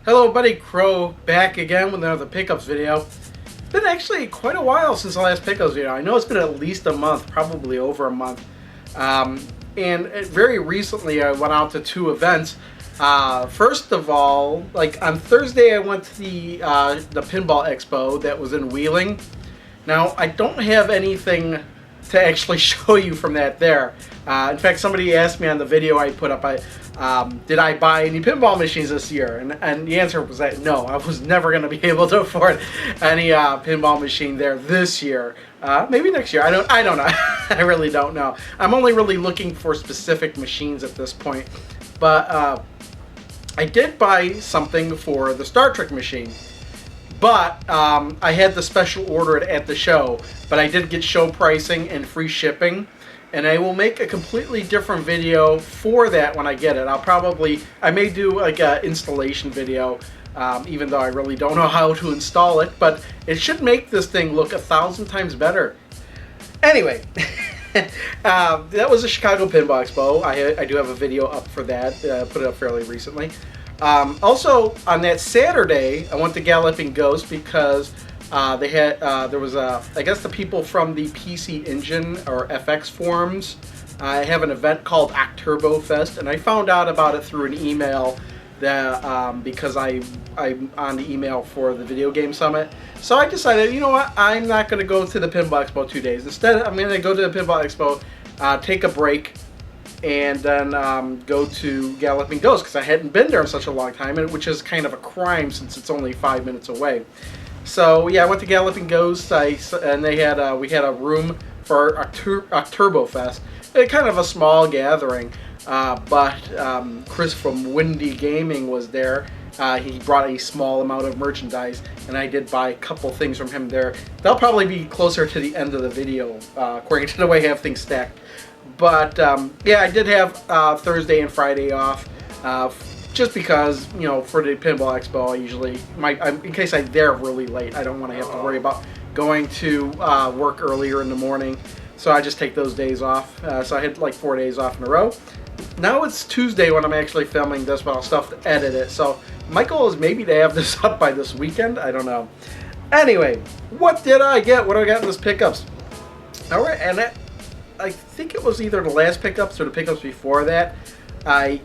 Hello buddy, Crow, back again with another pickups video. It's been actually quite a while since the last pickups video. I know it's been at least a month, probably over a month. And very recently I went out to two events. First of all, like on Thursday I went to the Pinball Expo that was in Wheeling. Now I don't have anything to actually show you from that there. In fact, somebody asked me on the video I put up, did I buy any pinball machines this year? And the answer was that no, I was never going to be able to afford any pinball machine there this year. Maybe next year. I don't know. I really don't know. I'm only really looking for specific machines at this point. But I did buy something for the Star Trek machine. But I had the special order it at the show, but I did get show pricing and free shipping, and I will make a completely different video for that when I get it. I may do like an installation video, even though I really don't know how to install it, but it should make this thing look 1,000 times better. Anyway, that was the Chicago Pinball Expo. I do have a video up for that, put it up fairly recently. Also, on that Saturday, I went to Galloping Ghost because there was I guess the people from the PC Engine or FX forums have an event called Octoberfest, and I found out about it through an email that because I'm on the email for the Video Game Summit. So I decided, you know what, I'm not going to go to the Pinball Expo 2 days. Instead, I'm going to go to the Pinball Expo, take a break, and then go to Galloping Ghost because I hadn't been there in such a long time, which is kind of a crime since it's only 5 minutes away. So yeah, I went to Galloping Ghost, and they had we had a room for Oktoberfest. Kind of a small gathering, but Chris from Windy Gaming was there. He brought a small amount of merchandise, and I did buy a couple things from him there. They'll probably be closer to the end of the video, according to the way I have things stacked. But yeah, I did have Thursday and Friday off, just because, you know, for the Pinball Expo, I usually, in case I'm there really late, I don't want to have to worry about going to work earlier in the morning, so I just take those days off. So I had like 4 days off in a row. Now it's Tuesday when I'm actually filming this, but I'll still have to edit it. So my goal is maybe to have this up by this weekend. I don't know. Anyway, what did I get? What do I got in this pickups? All right, and I think it was either the last pickups or the pickups before that.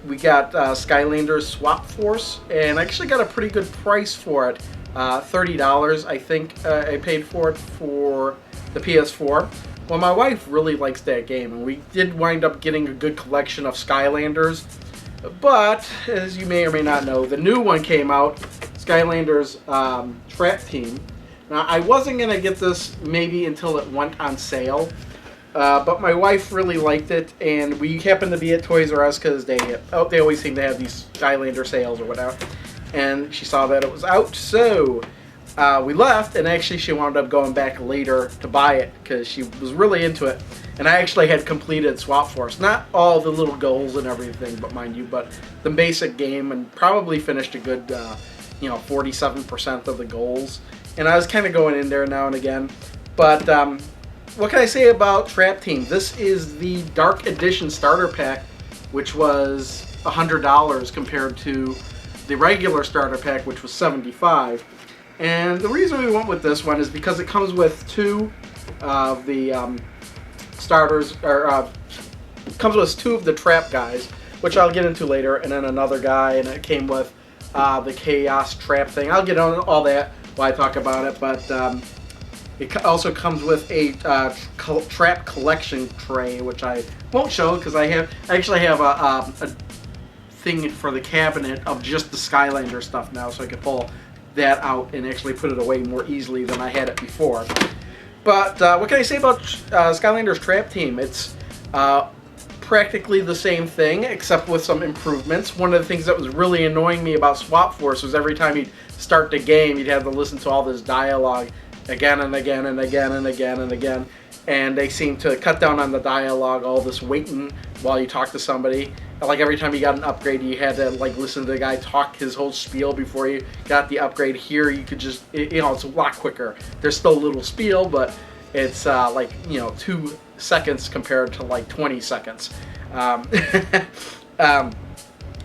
We got Skylanders Swap Force, and I actually got a pretty good price for it. $30, I think I paid for it for the PS4. Well, my wife really likes that game, and we did wind up getting a good collection of Skylanders. But, as you may or may not know, the new one came out, Skylanders Trap Team. Now, I wasn't going to get this maybe until it went on sale. But my wife really liked it, and we happened to be at Toys R Us because they always seem to have these Skylander sales or whatever. And she saw that it was out, so we left, and actually she wound up going back later to buy it because she was really into it. And I actually had completed Swap Force, not all the little goals and everything, but mind you, but the basic game, and probably finished a good, 47% of the goals. And I was kind of going in there now and again, but what can I say about Trap Team? This is the Dark Edition starter pack, which was $100 compared to the regular starter pack, which was $75. And the reason we went with this one is because it comes with two of the starters, or comes with two of the Trap guys, which I'll get into later, and then another guy, and it came with the Chaos Trap thing. I'll get on all that while I talk about it, but it also comes with a Trap collection tray, which I won't show because I actually have a thing for the cabinet of just the Skylander stuff now, so I can pull that out and actually put it away more easily than I had it before. But what can I say about Skylander's Trap Team? It's practically the same thing, except with some improvements. One of the things that was really annoying me about Swap Force was every time you'd start the game, you'd have to listen to all this dialogue again and again and again and again and again, and they seem to cut down on the dialogue, all this waiting while you talk to somebody. Like every time you got an upgrade, you had to like listen to the guy talk his whole spiel before you got the upgrade. Here you could just, it's a lot quicker. There's still a little spiel, but it's 2 seconds compared to like 20 seconds.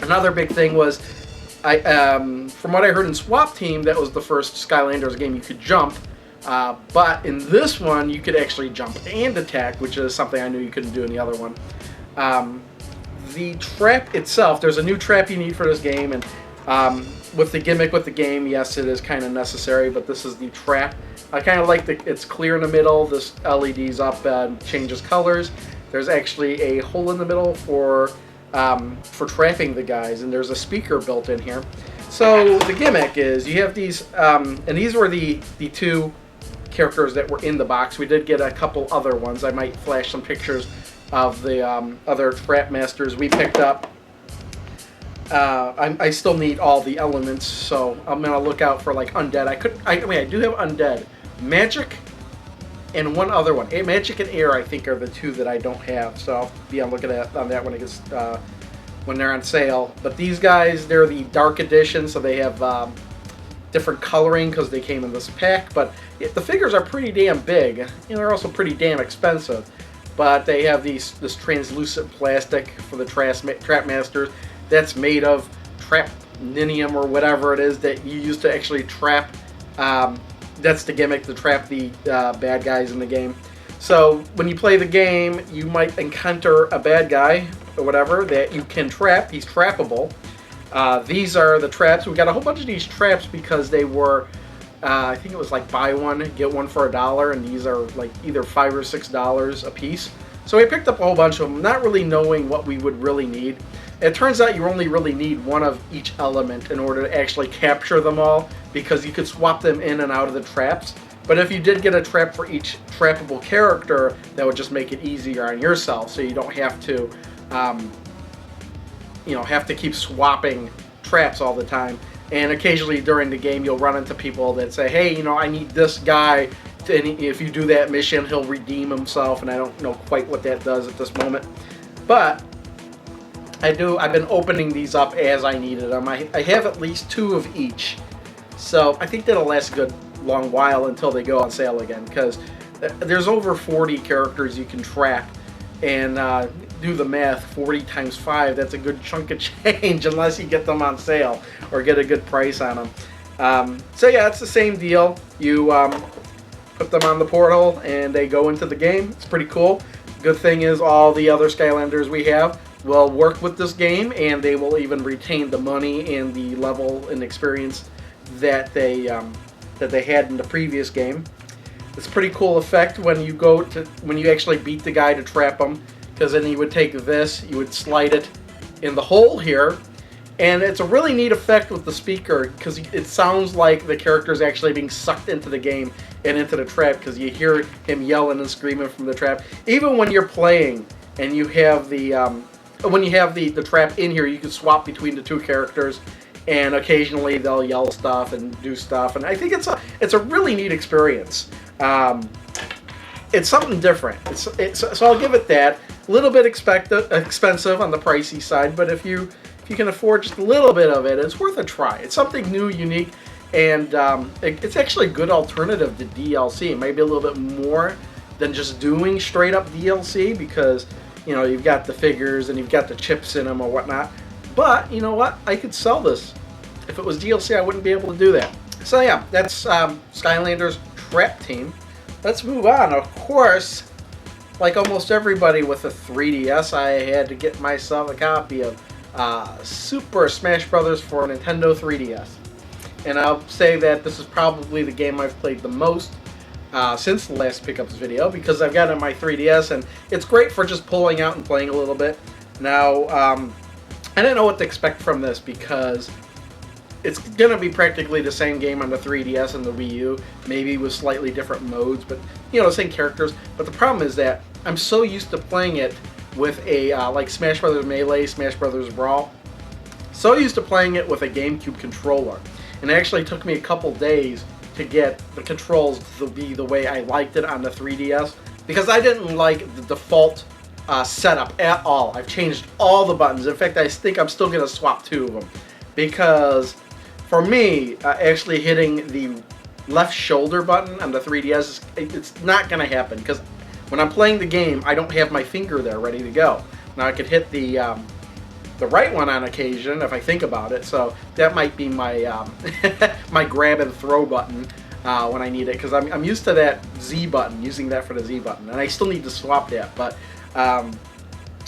Another big thing was From what I heard in Swap Team, that was the first Skylanders game you could jump. But in this one, you could actually jump and attack, which is something I knew you couldn't do in the other one. The trap itself, there's a new trap you need for this game, and with the gimmick with the game, yes, it is kind of necessary, but this is the trap. I kind of like it's clear in the middle, this LED's up and changes colors. There's actually a hole in the middle for trapping the guys, and there's a speaker built in here. So the gimmick is you have these, and these were the two characters that were in the box. We did get a couple other ones. I might flash some pictures of the other trap masters we picked up. I still need all the elements, so I'm gonna look out for like undead. I do have undead, magic, and one other one. Magic and air, I think, are the two that I don't have. So I'll be on looking at on that when it gets when they're on sale. But these guys, they're the dark edition, so they have different coloring because they came in this pack. But the figures are pretty damn big, and they're also pretty damn expensive. But they have this translucent plastic for the trap masters that's made of trapninium or whatever it is that you use to actually trap. That's the gimmick, to trap the bad guys in the game. So when you play the game, you might encounter a bad guy or whatever that you can trap. He's trappable. These are the traps. We got a whole bunch of these traps because they were, I think it was like buy one, get one for $1, and these are like either $5 or $6 a piece. So we picked up a whole bunch of them, not really knowing what we would really need. It turns out you only really need one of each element in order to actually capture them all, because you could swap them in and out of the traps. But if you did get a trap for each trappable character, that would just make it easier on yourself, so you don't have to, have to keep swapping traps all the time. And occasionally during the game, you'll run into people that say, "Hey, I need this guy. And if you do that mission, he'll redeem himself." And I don't know quite what that does at this moment, but I've been opening these up as I needed them. I have at least 2 of each, so I think that'll last a good long while until they go on sale again, because there's over 40 characters you can trap, and do the math, 40 times 5, that's a good chunk of change unless you get them on sale or get a good price on them. So yeah, it's the same deal. You put them on the portal and they go into the game. It's pretty cool. Good thing is all the other Skylanders we have will work with this game, and they will even retain the money and the level and experience that they had in the previous game. It's a pretty cool effect when you actually beat the guy to trap him, because then you would take this, you would slide it in the hole here, and it's a really neat effect with the speaker, because it sounds like the character is actually being sucked into the game and into the trap, because you hear him yelling and screaming from the trap. Even when you're playing and you have the trap in here, you can swap between the 2 characters, and occasionally they'll yell stuff and do stuff, and I think it's a really neat experience. It's something different. So I'll give it that. A little bit expensive on the pricey side, but if you can afford just a little bit of it, it's worth a try. It's something new, unique, and it's actually a good alternative to DLC. Maybe a little bit more than just doing straight up DLC, because you've got the figures and you've got the chips in them or whatnot. But you know what? I could sell this. If it was DLC, I wouldn't be able to do that. So yeah, that's Skylanders Trap Team. Let's move on. Of course, like almost everybody with a 3DS, I had to get myself a copy of Super Smash Bros. For Nintendo 3DS. And I'll say that this is probably the game I've played the most since the last Pickups video, because I've got it on my 3DS, and it's great for just pulling out and playing a little bit. Now, I didn't know what to expect from this, because it's going to be practically the same game on the 3DS and the Wii U, maybe with slightly different modes, but the same characters. But the problem is that I'm so used to playing it with a like Smash Bros. Melee, Smash Bros. Brawl, so used to playing it with a GameCube controller, and it actually took me a couple days to get the controls to be the way I liked it on the 3DS, because I didn't like the default setup at all. I've changed all the buttons. In fact, I think I'm still going to swap 2 of them, because for me, actually hitting the left shoulder button on the 3DS, it's not going to happen, because when I'm playing the game, I don't have my finger there ready to go. Now I could hit the the right one on occasion if I think about it. So that might be my my grab and throw button when I need it, because I'm used to that Z button, using that for the Z button, and I still need to swap that. But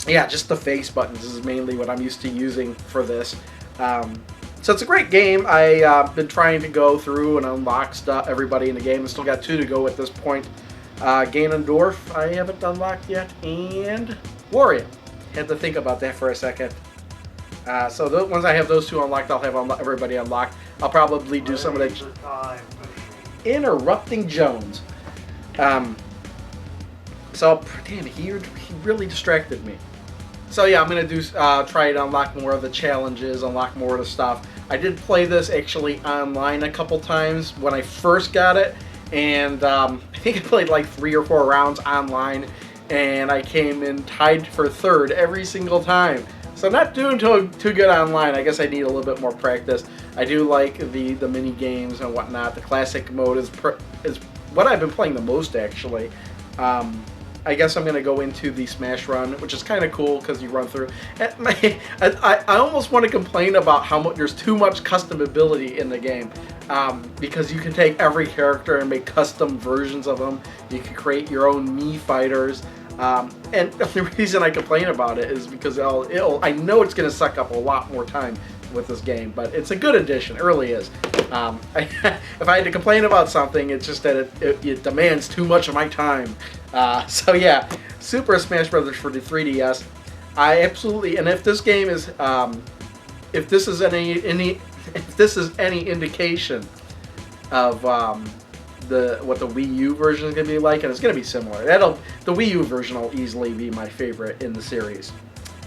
yeah, just the face buttons is mainly what I'm used to using for this. So it's a great game. I've been trying to go through and unlock stuff, everybody in the game. I still got 2 to go at this point. Ganondorf I haven't unlocked yet, and Wario. Had to think about that for a second. So once I have those 2 unlocked, I'll have everybody unlocked. I'll probably do some of the interrupting Jones. So damn, he really distracted me. So yeah, I'm gonna do try to unlock more of the challenges, unlock more of the stuff. I did play this actually online a couple times when I first got it, and I think I played like 3 or 4 rounds online, and I came in tied for 3rd every single time. So not doing too good online. I guess I need a little bit more practice. I do like the mini games and whatnot. The classic mode is what I've been playing the most, actually. I guess I'm going to go into the Smash Run, which is kind of cool because you run through. I almost want to complain about how much there's too much customability in the game, because you can take every character and make custom versions of them. You can create your own Mii fighters. And the reason I complain about it is because I know it's going to suck up a lot more time with this game, but it's a good addition. It really is. If I had to complain about something, it's just that it demands too much of my time. So yeah, Super Smash Bros. For the 3DS. I absolutely, and if this game is, if this is any indication of what the Wii U version is going to be like, and it's going to be similar. The Wii U version will easily be my favorite in the series.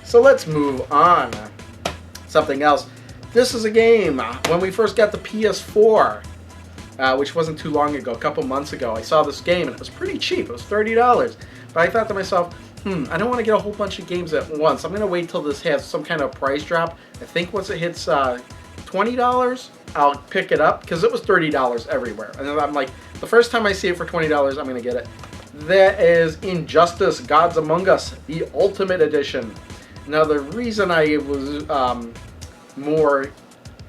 So let's move on. Something else. This is a game. When we first got the PS4, which wasn't too long ago, a couple months ago, I saw this game and it was pretty cheap. It was $30. But I thought to myself, I don't want to get a whole bunch of games at once. I'm going to wait till this has some kind of price drop. I think once it hits $20, I'll pick it up, because it was $30 everywhere. And I'm like, the first time I see it for $20, I'm going to get it. That is Injustice: Gods Among Us, the Ultimate Edition. Now, the reason I was more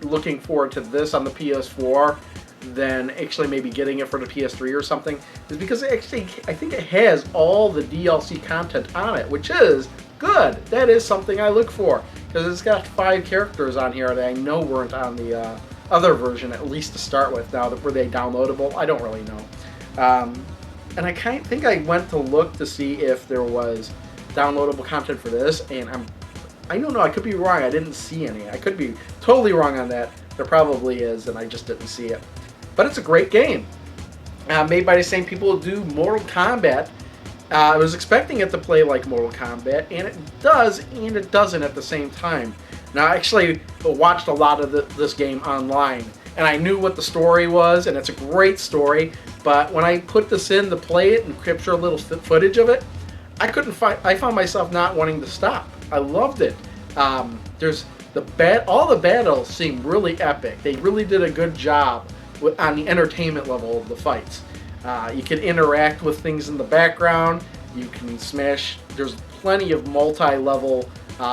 looking forward to this on the PS4 than actually maybe getting it for the PS3 or something is because I think it has all the DLC content on it, which is good. That is something I look for, because it's got 5 characters on here that I know weren't on the other version, at least to start with. Now, were they downloadable? I don't really know. And I think I went to look to see if there was downloadable content for this, and I don't know, I could be wrong. I didn't see any. I could be totally wrong on that. There probably is, and I just didn't see it. But it's a great game. Made by the same people who do Mortal Kombat. I was expecting it to play like Mortal Kombat, and it does, and it doesn't at the same time. Now, I actually watched a lot of this game online, and I knew what the story was, and it's a great story, but when I put this in to play it and capture a little footage of it, I found myself not wanting to stop. I loved it. All the battles seem really epic. They really did a good job on the entertainment level of the fights. You can interact with things in the background. You can smash. There's plenty of multi-level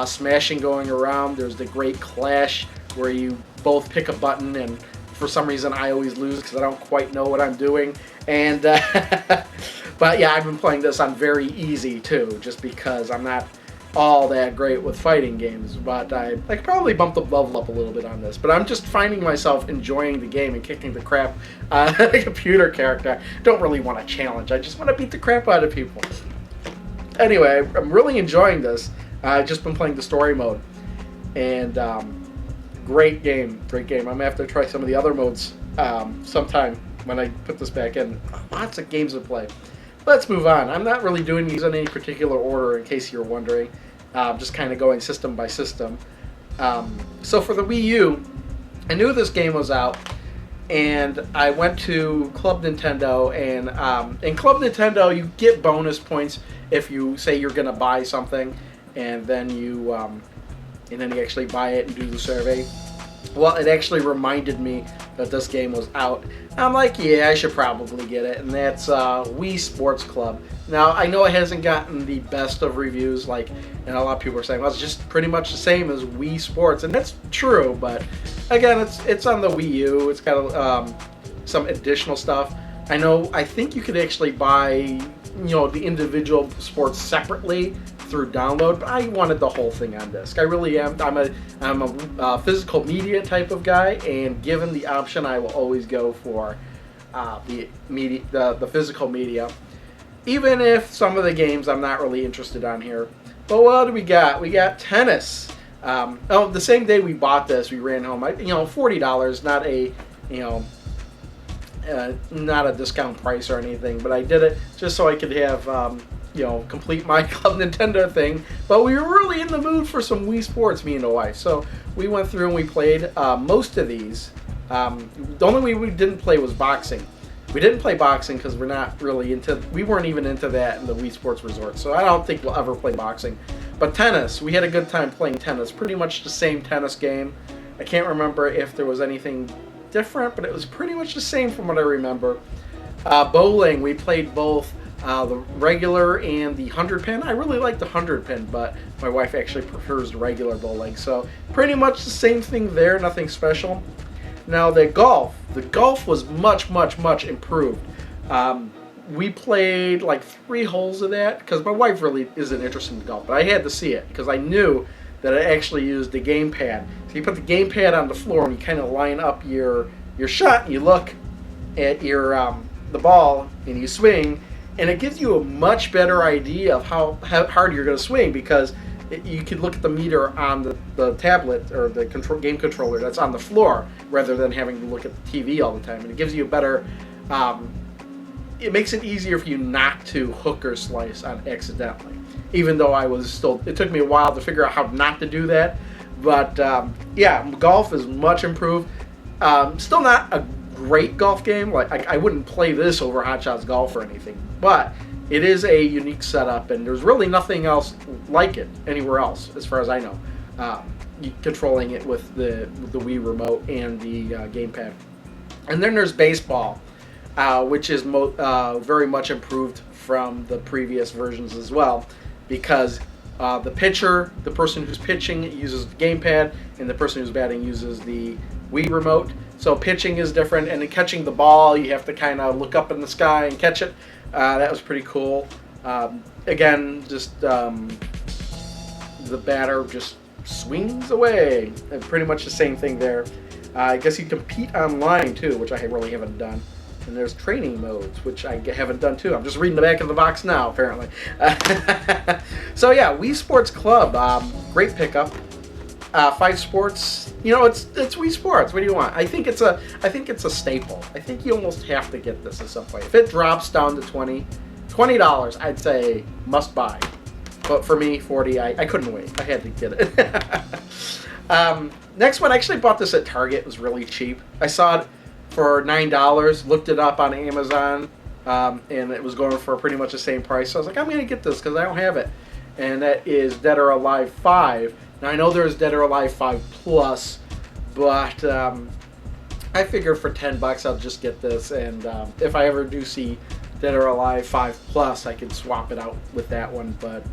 smashing going around. There's the great clash where you both pick a button, and for some reason I always lose because I don't quite know what I'm doing. And but yeah, I've been playing this on very easy too, just because I'm not all that great with fighting games, but I could probably bump the level up a little bit on this. But I'm just finding myself enjoying the game and kicking the crap out of the computer character. I don't really want a challenge. I just want to beat the crap out of people. Anyway, I'm really enjoying this. I've just been playing the story mode. And great game. Great game. I'm going to have to try some of the other modes sometime when I put this back in. Lots of games to play. Let's move on. I'm not really doing these in any particular order, in case you're wondering. Just kind of going system by system. So for the Wii U, I knew this game was out, and I went to Club Nintendo, and in Club Nintendo you get bonus points if you say you're going to buy something, and then you actually buy it and do the survey. well, it actually reminded me that this game was out. I'm like, yeah, I should probably get it, and that's Wii Sports Club. Now, I know it hasn't gotten the best of reviews, like, and a lot of people are saying, well, it's just pretty much the same as Wii Sports, and that's true, but again, it's on the Wii U. It's got some additional stuff. I think you could actually buy, the individual sports separately through download, but I wanted the whole thing on disc. I really am. I'm a physical media type of guy, and given the option, I will always go for the physical media, even if some of the games I'm not really interested on here. But what do we got? We got tennis. The same day we bought this, we ran home. $40, not a not a discount price or anything, but I did it just so I could have complete my Club Nintendo thing. But we were really in the mood for some Wii Sports, me and the wife. So we went through and we played most of these. The only way we didn't play was boxing. We didn't play boxing because we weren't even into that in the Wii Sports Resort. So I don't think we'll ever play boxing. But tennis, we had a good time playing tennis. Pretty much the same tennis game. I can't remember if there was anything different, but it was pretty much the same from what I remember. Bowling, we played both the regular and the 100 pin. I really like the 100 pin, but my wife actually prefers the regular bowling. So pretty much the same thing there, nothing special. Now the golf was much, much, much improved. We played like 3 holes of that because my wife really isn't interested in golf, but I had to see it because I knew that it actually used the gamepad. So you put the gamepad on the floor and you kind of line up your shot and you look at your the ball and you swing, and it gives you a much better idea of how hard you're going to swing because you can look at the meter on the tablet or the game controller that's on the floor rather than having to look at the TV all the time, and it gives you a better it makes it easier for you not to hook or slice on accidentally. Even though it took me a while to figure out how not to do that. But yeah, golf is much improved. Still not a great golf game. Like I wouldn't play this over Hot Shots Golf or anything. But it is a unique setup, and there's really nothing else like it anywhere else, as far as I know. Controlling it with the Wii remote and the gamepad. And then there's baseball, which is very much improved from the previous versions as well, because the pitcher, the person who's pitching, uses the gamepad, and the person who's batting uses the Wii remote. So pitching is different, and in catching the ball, you have to kind of look up in the sky and catch it. That was pretty cool. Again, just the batter just swings away. And pretty much the same thing there. I guess you compete online too, which I really haven't done. And there's training modes, which I haven't done too. I'm just reading the back of the box now, apparently. So yeah, Wii Sports Club, great pickup. 5 Sports, it's Wii Sports. What do you want? I think it's a staple. I think you almost have to get this at some point. If it drops down to $20, I'd say must buy. But for me, $40, I couldn't wait. I had to get it. Next one, I actually bought this at Target. It was really cheap. I saw it for $9, looked it up on Amazon, and it was going for pretty much the same price. So I was like, I'm going to get this because I don't have it. And that is Dead or Alive 5. Now I know there's Dead or Alive 5 Plus, but I figured for $10 I'll just get this, and if I ever do see Dead or Alive 5 Plus, I could swap it out with that one. But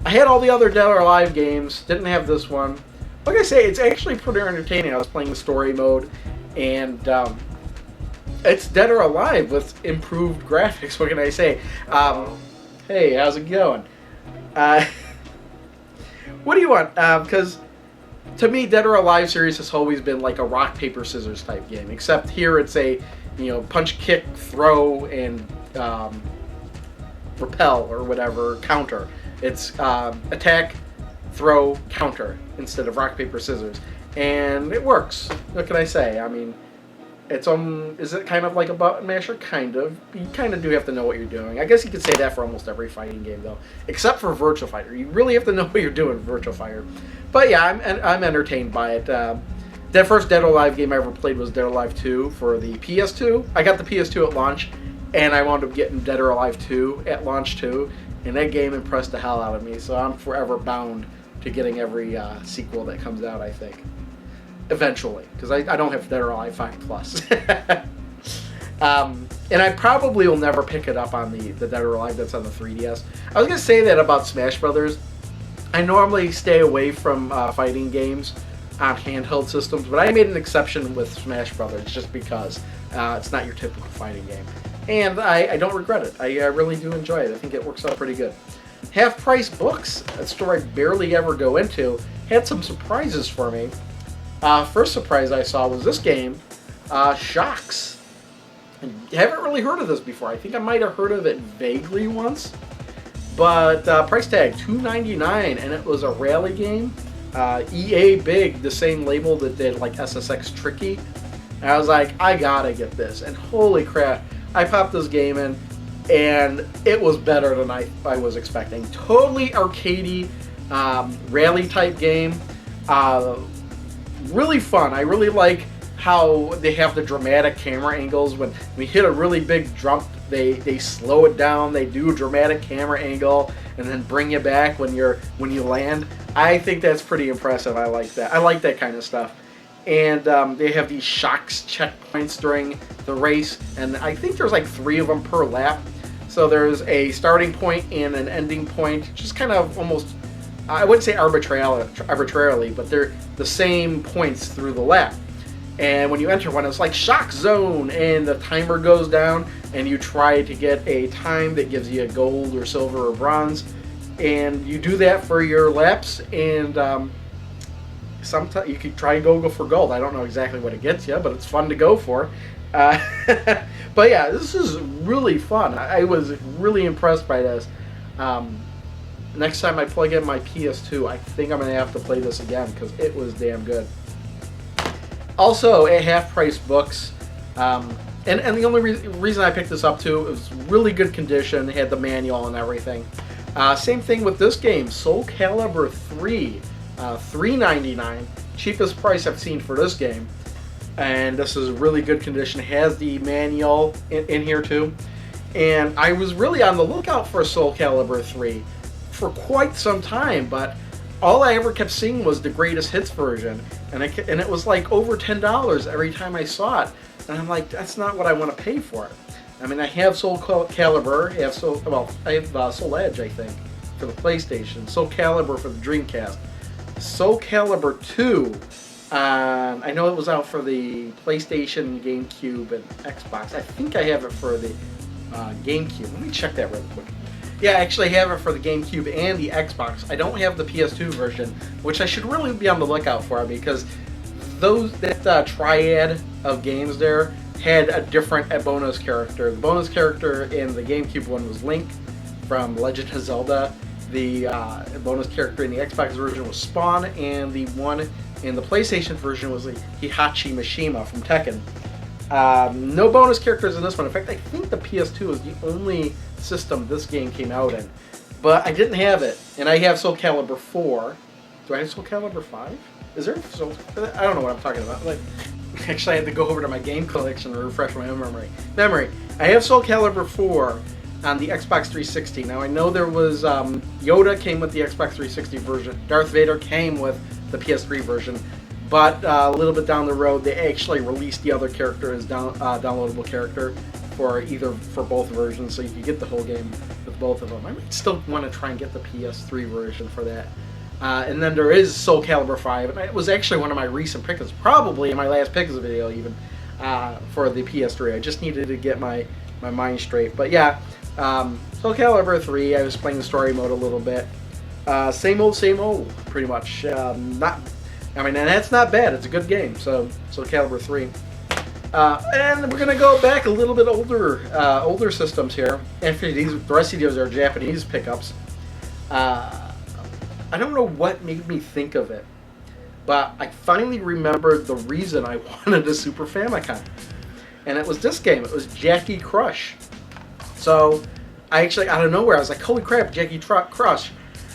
I had all the other Dead or Alive games, didn't have this one. Like I say, it's actually pretty entertaining. I was playing the story mode, and it's Dead or Alive with improved graphics. What can I say? Hey, how's it going? What do you want? Because to me, Dead or Alive series has always been like a rock, paper, scissors type game. Except here it's a, punch, kick, throw, and repel or whatever, counter. It's attack, throw, counter instead of rock, paper, scissors. And it works. What can I say? I mean, is it kind of like a button masher? Kind of. You kind of do have to know what you're doing. I guess you could say that for almost every fighting game, though. Except for Virtua Fighter. You really have to know what you're doing in Virtua Fighter. But yeah, I'm entertained by it. The first Dead or Alive game I ever played was Dead or Alive 2 for the PS2. I got the PS2 at launch, and I wound up getting Dead or Alive 2 at launch too. And that game impressed the hell out of me, so I'm forever bound to getting every sequel that comes out, I think. eventually, because I don't have Dead or Alive 5 Plus. And I probably will never pick it up on the Dead or Alive that's on the 3DS. I was going to say that about Smash Brothers. I normally stay away from fighting games on handheld systems, but I made an exception with Smash Brothers just because it's not your typical fighting game. And I don't regret it. I really do enjoy it. I think it works out pretty good. Half-price books, a store I barely ever go into, had some surprises for me. First surprise I saw was this game, Shocks. I haven't really heard of this before. I think I might have heard of it vaguely once. But price tag, $2.99, and it was a rally game. EA Big, the same label that did like SSX Tricky. And I was like, I gotta get this. And holy crap, I popped this game in, and it was better than I was expecting. Totally arcadey, rally type game. Really fun. I really like how they have the dramatic camera angles. When we hit a really big jump, they slow it down. They do a dramatic camera angle and then bring you back when you land. I think that's pretty impressive. I like that. I like that kind of stuff. And they have these Shocks checkpoints during the race, and I think there's like 3 of them per lap. So there's a starting point and an ending point, just kind of almost, I wouldn't say arbitrarily, but they're the same points through the lap. And when you enter one, it's like Shock Zone, and the timer goes down, and you try to get a time that gives you a gold or silver or bronze. And you do that for your laps, and sometimes you could try and go for gold. I don't know exactly what it gets you, but it's fun to go for. But yeah, this is really fun. I was really impressed by this. Next time I plug in my PS2, I think I'm going to have to play this again because it was damn good. Also, at half-price books, and the only reason I picked this up too, it was really good condition, had the manual and everything. Same thing with this game, Soul Calibur 3, $3.99, cheapest price I've seen for this game. And this is really good condition, has the manual in here too. And I was really on the lookout for Soul Calibur 3 for quite some time, but all I ever kept seeing was the greatest hits version, and it was like over $10 every time I saw it, and I'm like, that's not what I want to pay for it. I mean, I have Soul Calibur, I have Soul Edge, I think, for the PlayStation, Soul Calibur for the Dreamcast, Soul Calibur 2. I know it was out for the PlayStation, GameCube, and Xbox. I think I have it for the GameCube. Let me check that real quick. Yeah, I actually have it for the GameCube and the Xbox. I don't have the PS2 version, which I should really be on the lookout for because that triad of games there had a different bonus character. The bonus character in the GameCube one was Link from Legend of Zelda. The bonus character in the Xbox version was Spawn, and the one in the PlayStation version was Heihachi Mishima from Tekken. No bonus characters in this one. In fact, I think the PS2 is the only system this game came out in. But I didn't have it, and I have Soul Calibur 4. Do I have Soul Calibur 5? Is there Soul? I don't know what I'm talking about. Like, actually, I had to go over to my game collection to refresh my memory. I have Soul Calibur 4 on the Xbox 360. Now, I know there was Yoda came with the Xbox 360 version. Darth Vader came with the PS3 version. But a little bit down the road, they actually released the other character as downloadable character for both versions, so you can get the whole game with both of them. I might still want to try and get the PS3 version for that. And then there is Soul Calibur 5, and it was actually one of my recent pickups, probably in my last pickups video even, for the PS3. I just needed to get my mind straight. But yeah, Soul Calibur 3, I was playing the story mode a little bit. Same old, pretty much. And that's not bad. It's a good game. So Soul Calibur 3. And we're gonna go back a little bit older systems here. And for the rest of these are Japanese pickups. I don't know what made me think of it, but I finally remembered the reason I wanted a Super Famicom, and it was this game. It was Jackie Crush. So I actually, out of nowhere, I was like, "Holy crap, Jackie Crush!"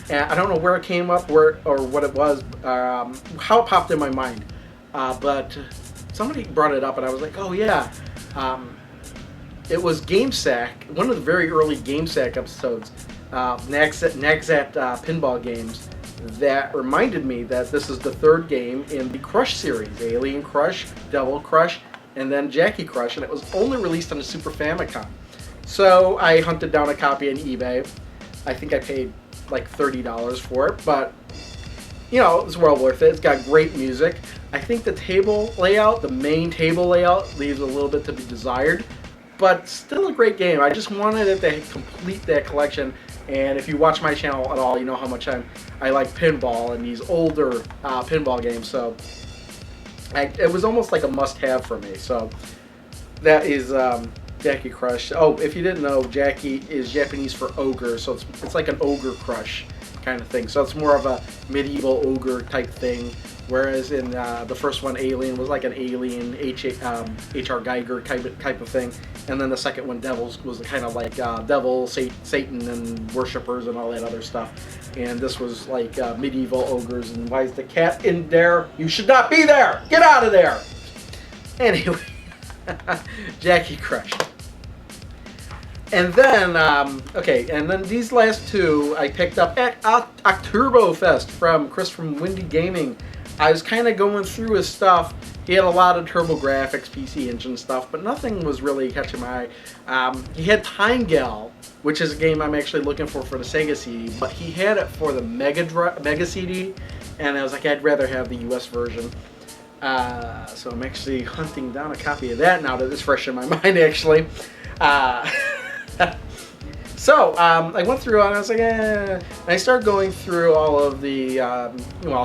And I don't know where it came up, or what it was, how it popped in my mind, but somebody brought it up, and I was like, "Oh yeah." It was GameSack, one of the very early GameSack episodes. Nagsat Pinball Games that reminded me that this is the third game in the Crush series. Alien Crush, Devil Crush, and then Jackie Crush, and it was only released on the Super Famicom. So I hunted down a copy on eBay. I think I paid like $30 for it, but you know, it was well worth it. It's got great music. I think the table layout, the main table layout, leaves a little bit to be desired, but still a great game. I just wanted it to complete that collection. And if you watch my channel at all, you know how much I like pinball and these older pinball games. So it was almost like a must-have for me. So that is Jackie Crush. Oh, if you didn't know, Jackie is Japanese for ogre, so it's like an ogre crush kind of thing. So it's more of a medieval ogre type thing. Whereas in the first one, Alien, was like an alien H.R. Geiger type of thing. And then the second one, Devils, was kind of like devil, Satan, and worshippers and all that other stuff. And this was like medieval ogres. And why is the cat in there? You should not be there! Get out of there! Anyway, Jackie Crush. And then, and then these last two I picked up at Oktoberfest from Chris from Windy Gaming. I was kind of going through his stuff. He had a lot of TurboGrafx, PC Engine stuff, but nothing was really catching my eye. He had Time Gal, which is a game I'm actually looking for the Sega CD, but he had it for the Mega CD, and I was like, I'd rather have the US version. So I'm actually hunting down a copy of that now that it's fresh in my mind, actually. So I went through and I was like, and I started going through all of the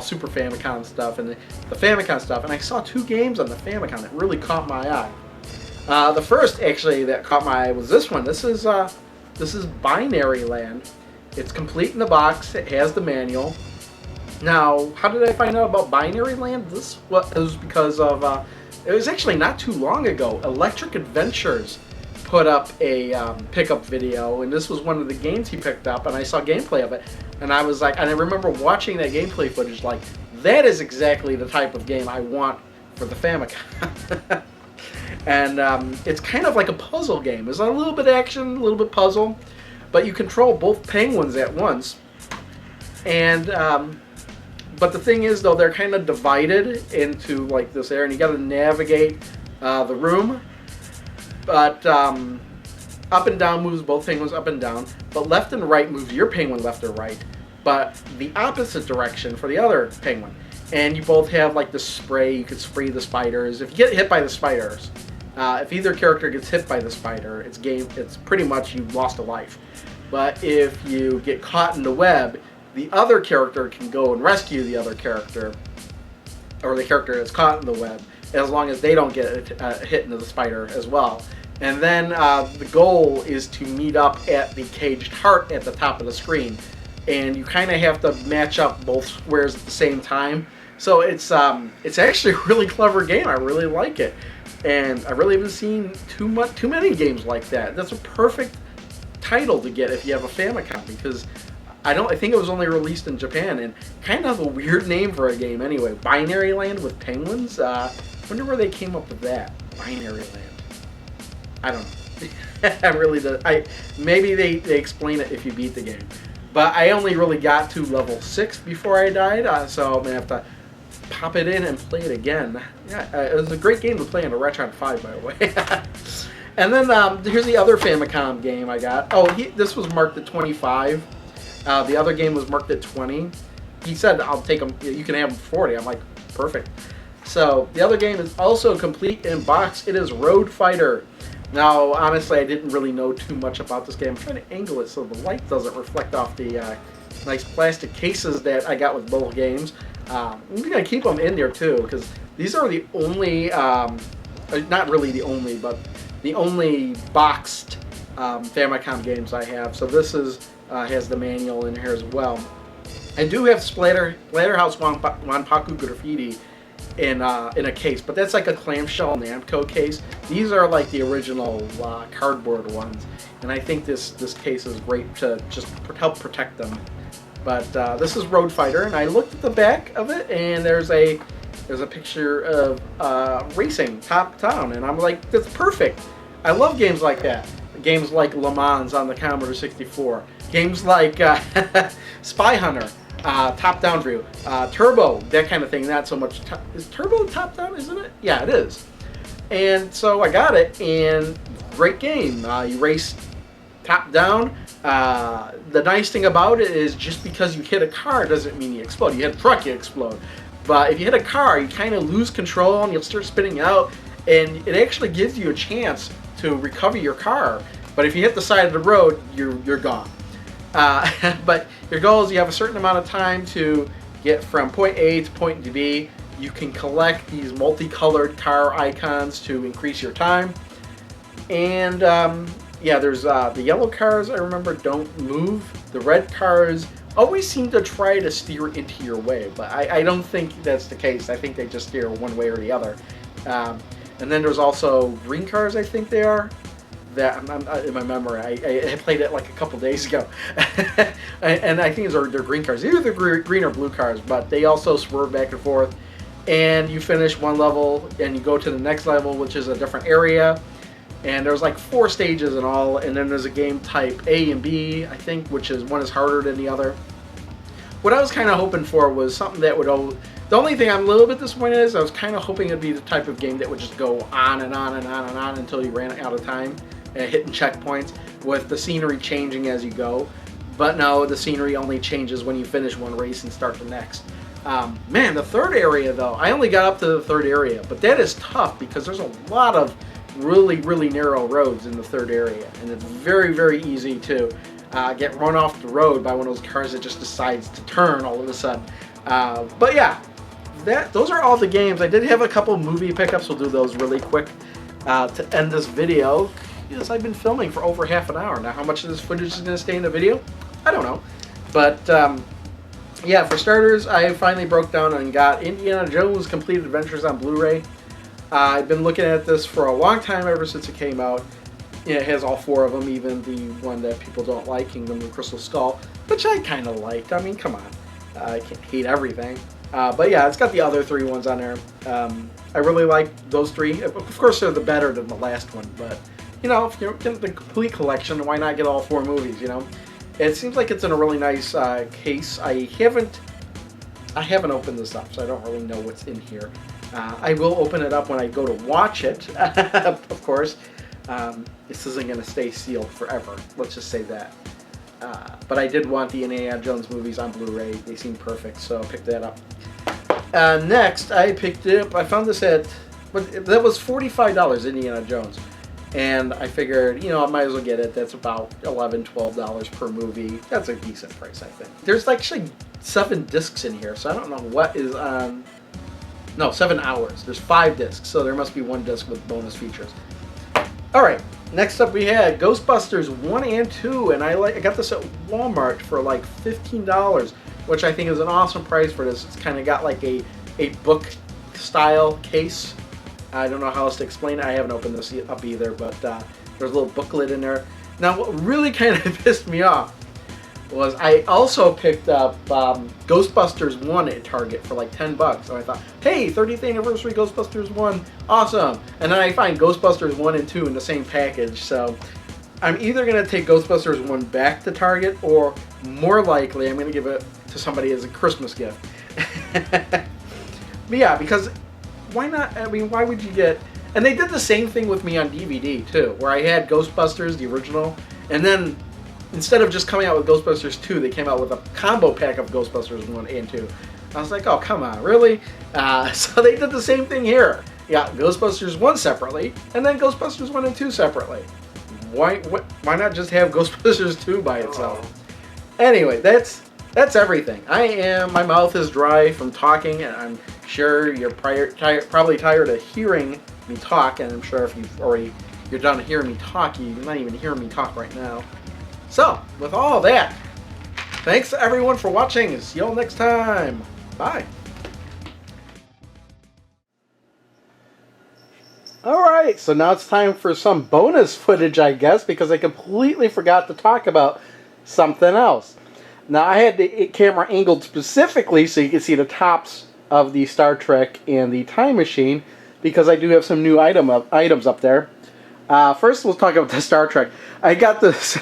Super Famicom stuff and the Famicom stuff, and I saw two games on the Famicom that really caught my eye. The first actually that caught my eye was this one. This is Binary Land. It's complete in the box. It has the manual. Now, how did I find out about Binary Land? This was because of it was actually not too long ago. Electric Adventures put up a pickup video, and this was one of the games he picked up, and I saw gameplay of it, and I was like, and I remember watching that gameplay footage like, that is exactly the type of game I want for the Famicom. And it's kind of like a puzzle game. It's a little bit action, a little bit puzzle, but you control both penguins at once. And but the thing is, though, they're kind of divided into like this area, and you got to navigate the room. But up and down moves both penguins up and down, but left and right moves your penguin left or right, but the opposite direction for the other penguin. And you both have like the spray. You could spray the spiders. If you get hit by the spiders, if either character gets hit by the spider, it's game. It's pretty much you've lost a life. But if you get caught in the web, the other character can go and rescue the other character, or the character that's caught in the web, as long as they don't get hit into the spider as well. And then the goal is to meet up at the caged heart at the top of the screen. And you kind of have to match up both squares at the same time. So it's actually a really clever game. I really like it. And I really haven't seen too many games like that. That's a perfect title to get if you have a Famicom, because I think it was only released in Japan, and kind of a weird name for a game anyway. Binary Land with penguins? Wonder where they came up with that. Binary Land. I don't know. I really do. Maybe they explain it if you beat the game. But I only really got to level 6 before I died, so I'm going to have to pop it in and play it again. Yeah, it was a great game to play on a Retron 5, by the way. And then here's the other Famicom game I got. Oh, this was marked at 25. The other game was marked at 20. He said, I'll take them, you can have them for 40. I'm like, perfect. So the other game is also complete in box. It is Road Fighter. Now, honestly, I didn't really know too much about this game. I'm trying to angle it so the light doesn't reflect off the nice plastic cases that I got with both games. I'm going to keep them in there too, because these are the only, not really the only, but the only boxed Famicom games I have. So this is has the manual in here as well. I do have Splatterhouse Wanpaku Graffiti in a case, but that's like a clamshell Namco case. These are like the original cardboard ones, and I think this case is great to just help protect them. But this is Road Fighter, and I looked at the back of it, and there's a picture of racing top down, and I'm like, that's perfect. I love games like that. Games like Le Mans on the Commodore 64. Games like Spy Hunter top-down view. Turbo, that kind of thing, not so much. Is Turbo top-down, isn't it? Yeah, it is. And so I got it, and great game. You race top-down. The nice thing about it is just because you hit a car doesn't mean you explode. You hit a truck, you explode. But if you hit a car, you kind of lose control, and you'll start spinning out, and it actually gives you a chance to recover your car. But if you hit the side of the road, you're gone. But your goal is you have a certain amount of time to get from point A to point B. You can collect these multicolored car icons to increase your time. And yeah, there's the yellow cars, I remember, don't move. The red cars always seem to try to steer into your way, but I don't think that's the case. I think they just steer one way or the other. And then there's also green cars, I think they are. That I'm in my memory. I played it like a couple days ago, and I think they're green cars. Either they're green or blue cars, but they also swerve back and forth. And you finish one level, and you go to the next level, which is a different area. And there's like 4 stages in all, and then there's a game type A and B, I think, which is one is harder than the other. What I was kind of hoping for was something that would. The only thing I'm a little bit disappointed is I was kind of hoping it'd be the type of game that would just go on and on and on and on until you ran out of time. Hitting checkpoints with the scenery changing as you go, but no, the scenery only changes when you finish one race and start the next. Man, the third area though, I only got up to the third area, but that is tough because there's a lot of really narrow roads in the third area, and it's very easy to get run off the road by one of those cars that just decides to turn all of a sudden. But yeah, those are all the games. I did have a couple movie pickups. We'll do those really quick to end this video. Yes, I've been filming for over half an hour. Now, how much of this footage is going to stay in the video? I don't know. But, yeah, for starters, I finally broke down and got Indiana Jones Complete Adventures on Blu-ray. I've been looking at this for a long time, ever since it came out. It has all 4 of them, even the one that people don't like, Kingdom of the Crystal Skull, which I kind of liked. I mean, come on. I can't hate everything. But yeah, it's got the other 3 ones on there. I really like those 3. Of course, they're the better than the last one, but... You know, if you're getting the complete collection, why not get all 4 movies, you know? It seems like it's in a really nice case. I haven't opened this up, so I don't really know what's in here. I will open it up when I go to watch it, of course. This isn't going to stay sealed forever, let's just say that. But I did want the Indiana Jones movies on Blu-ray. They seem perfect, so I picked that up. Next, I picked it up. I found this at... That was $45, Indiana Jones. And I figured, you know, I might as well get it. That's about $11, $12 per movie. That's a decent price, I think. There's actually 7 discs in here, so I don't know what is on... No, 7 hours. There's 5 discs, so there must be 1 disc with bonus features. Alright, next up we had Ghostbusters 1 and 2, and I got this at Walmart for like $15, which I think is an awesome price for this. It's kind of got like a book-style case. I don't know how else to explain it. I haven't opened this up either, but there's a little booklet in there. Now, what really kind of pissed me off was I also picked up Ghostbusters 1 at Target for like $10. So I thought, hey, 30th anniversary Ghostbusters 1, awesome. And then I find Ghostbusters 1 and 2 in the same package. So I'm either going to take Ghostbusters 1 back to Target, or more likely I'm going to give it to somebody as a Christmas gift. But yeah, because... Why not? I mean, why would you get... And they did the same thing with me on DVD, too, where I had Ghostbusters, the original, and then instead of just coming out with Ghostbusters 2, they came out with a combo pack of Ghostbusters 1 and 2. I was like, oh, come on, really? So they did the same thing here. Yeah, Ghostbusters 1 separately, and then Ghostbusters 1 and 2 separately. Why not just have Ghostbusters 2 by itself? Anyway, that's everything. My mouth is dry from talking, and I'm sure you're probably tired of hearing me talk, and I'm sure if you're done hearing me talk, you're not even hearing me talk right now. So, with all that, thanks to everyone for watching. See y'all next time. Bye. Alright, so now it's time for some bonus footage, I guess, because I completely forgot to talk about something else. Now, I had the camera angled specifically so you can see the tops of the Star Trek and the Time Machine, because I do have some new items up there. First, we'll talk about the Star Trek. I got this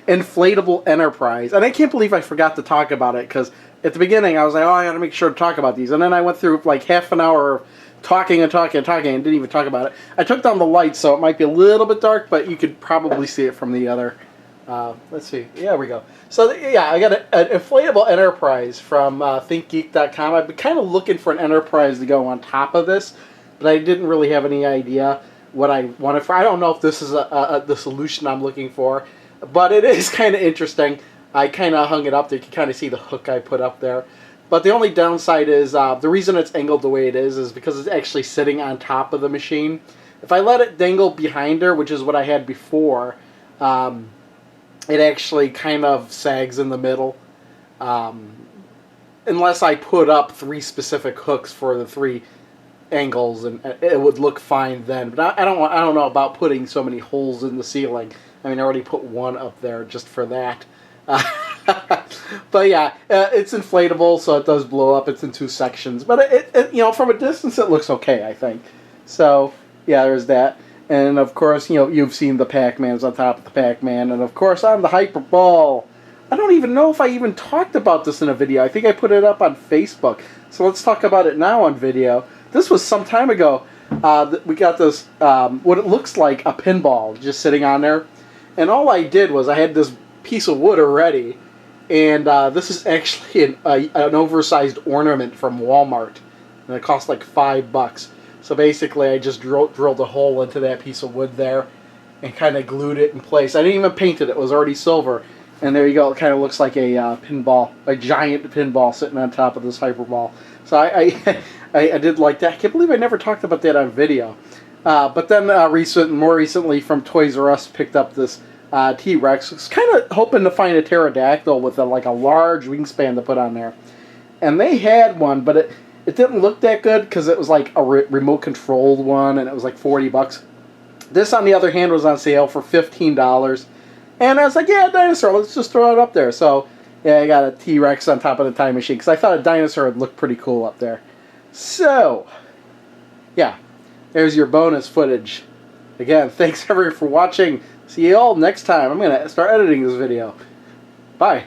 inflatable Enterprise, and I can't believe I forgot to talk about it, because at the beginning, I was like, oh, I got to make sure to talk about these. And then I went through like half an hour of talking and talking and talking and didn't even talk about it. I took down the lights, so it might be a little bit dark, but you could probably see it from the other. Let's see. Yeah, we go. So, yeah, I got an inflatable Enterprise from ThinkGeek.com. I've been kind of looking for an Enterprise to go on top of this, but I didn't really have any idea what I wanted for. I don't know if this is the solution I'm looking for, but it is kind of interesting. I kind of hung it up there. You can kind of see the hook I put up there. But the only downside is the reason it's angled the way it is because it's actually sitting on top of the machine. If I let it dangle behind her, which is what I had before, it actually kind of sags in the middle. Unless I put up 3 specific hooks for the 3 angles, and it would look fine then. But I don't know about putting so many holes in the ceiling. I mean, I already put 1 up there just for that. But yeah, it's inflatable, so it does blow up. It's in 2 sections, but it from a distance it looks okay, I think. So yeah, there's that. And of course, you've seen the Pac-Mans on top of the Pac-Man, and of course I'm the Hyperball. I don't even know if I even talked about this in a video. I think I put it up on Facebook. So let's talk about it now on video. This was some time ago. We got this, what it looks like a pinball just sitting on there. And all I did was I had this piece of wood already. And this is actually an oversized ornament from Walmart. And it cost like $5. So basically I just drilled a hole into that piece of wood there. And kind of glued it in place. I didn't even paint it. It was already silver. And there you go. It kind of looks like a pinball, a giant pinball sitting on top of this Hyperball. So I did like that. I can't believe I never talked about that on video. But then more recently from Toys R Us picked up this T-Rex. I was kind of hoping to find a pterodactyl with like a large wingspan to put on there. And they had one, but it didn't look that good because it was like a remote controlled one and it was like $40. This, on the other hand, was on sale for $15. And I was like, yeah, dinosaur, let's just throw it up there. So, yeah, I got a T-Rex on top of the time machine because I thought a dinosaur would look pretty cool up there. So, yeah, there's your bonus footage. Again, thanks everyone for watching. See you all next time. I'm going to start editing this video. Bye.